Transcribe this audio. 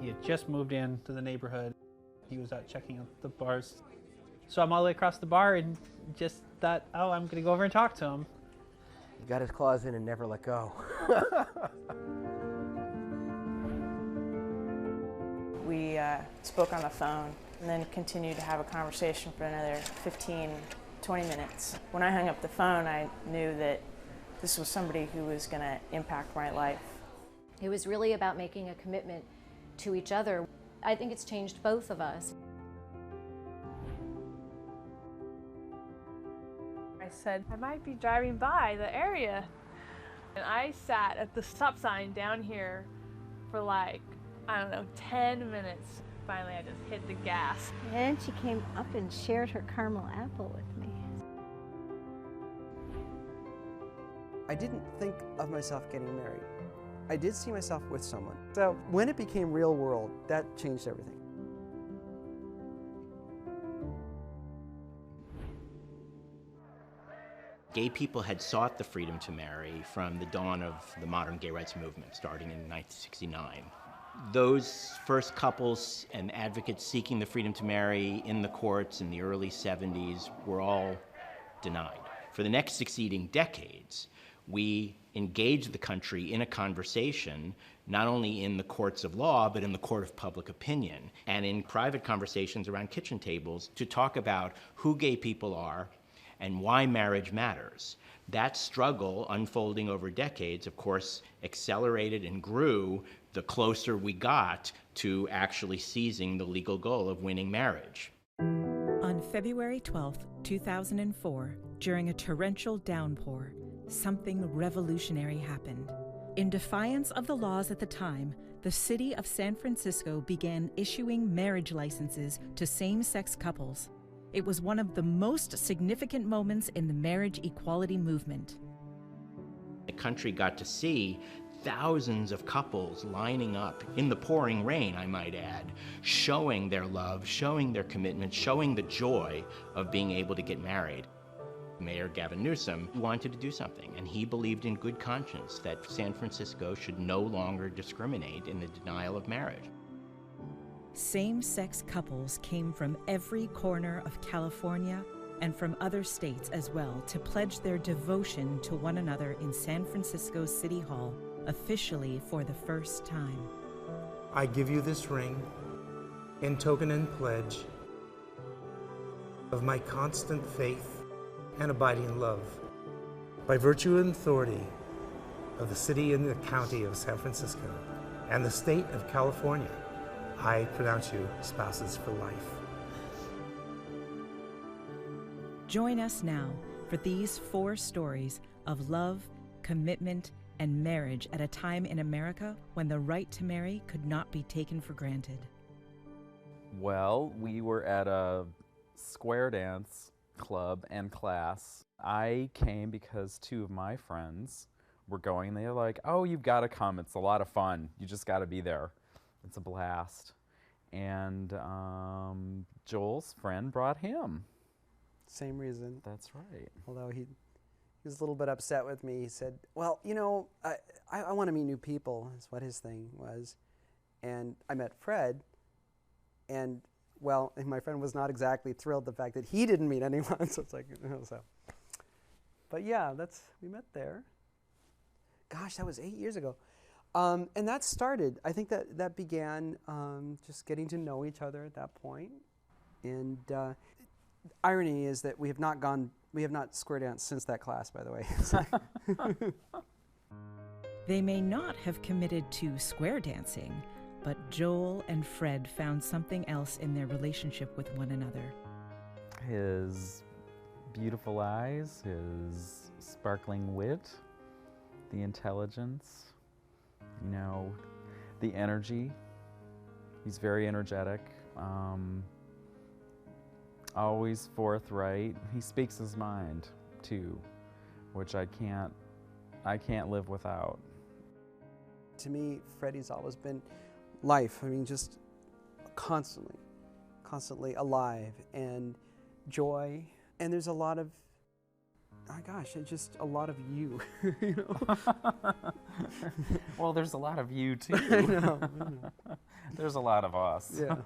He had just moved into the neighborhood. He was out checking out the bars. So I'm all the way across the bar and just thought, oh, I'm going to go over and talk to him. He got his claws in and never let go. We spoke on the phone and then continued to have a conversation for another 15, 20 minutes. When I hung up the phone, I knew that this was somebody who was going to impact my life. It was really about making a commitment to each other. I think it's changed both of us. I said, I might be driving by the area. And I sat at the stop sign down here for like, I don't know, 10 minutes. Finally, I just hit the gas. And she came up and shared her caramel apple with me. I didn't think of myself getting married. I did see myself with someone. So when it became real world, that changed everything. Gay people had sought the freedom to marry from the dawn of the modern gay rights movement, starting in 1969. Those first couples and advocates seeking the freedom to marry in the courts in the early 70s were all denied. For the next succeeding decades, we engaged the country in a conversation, not only in the courts of law, but in the court of public opinion, and in private conversations around kitchen tables to talk about who gay people are and why marriage matters. That struggle, unfolding over decades, of course, accelerated and grew the closer we got to actually seizing the legal goal of winning marriage. On February 12, 2004, during a torrential downpour, something revolutionary happened. In defiance of the laws at the time, the city of San Francisco began issuing marriage licenses to same-sex couples. It was one of the most significant moments in the marriage equality movement. The country got to see thousands of couples lining up in the pouring rain, I might add, showing their love, showing their commitment, showing the joy of being able to get married. Mayor Gavin Newsom wanted to do something, and he believed in good conscience that San Francisco should no longer discriminate in the denial of marriage. Same-sex couples came from every corner of California and from other states as well to pledge their devotion to one another in San Francisco City Hall, officially for the first time. I give you this ring in token and pledge of my constant faith and abiding love. By virtue and authority of the city and the county of San Francisco and the state of California, I pronounce you spouses for life. Join us now for these 4 stories of love, commitment, and marriage at a time in America when the right to marry could not be taken for granted. Well, we were at a square dance club and class. I came because 2 of my friends were going. They were like, oh, you've got to come. It's a lot of fun. You just got to be there. It's a blast. And Joel's friend brought him. Same reason. That's right. Although he was a little bit upset with me. He said, well, you know, I want to meet new people, is what his thing was. And I met Fred, and well, and my friend was not exactly thrilled the fact that he didn't meet anyone, so it's like, you know, so. But yeah, we met there. Gosh, that was 8 years ago. And that started, I think that began just getting to know each other at that point. And irony is that we have not square danced since that class, by the way. They may not have committed to square dancing, but Joel and Fred found something else in their relationship with one another. His beautiful eyes, his sparkling wit, the intelligence, you know, the energy. He's very energetic, always forthright. He speaks his mind too, which I can't live without. To me, Freddie's always been life. I mean, just constantly alive and joy. And there's a lot of, oh gosh, just a lot of you, you know. Well, there's a lot of you too. I know. There's a lot of us. Yeah.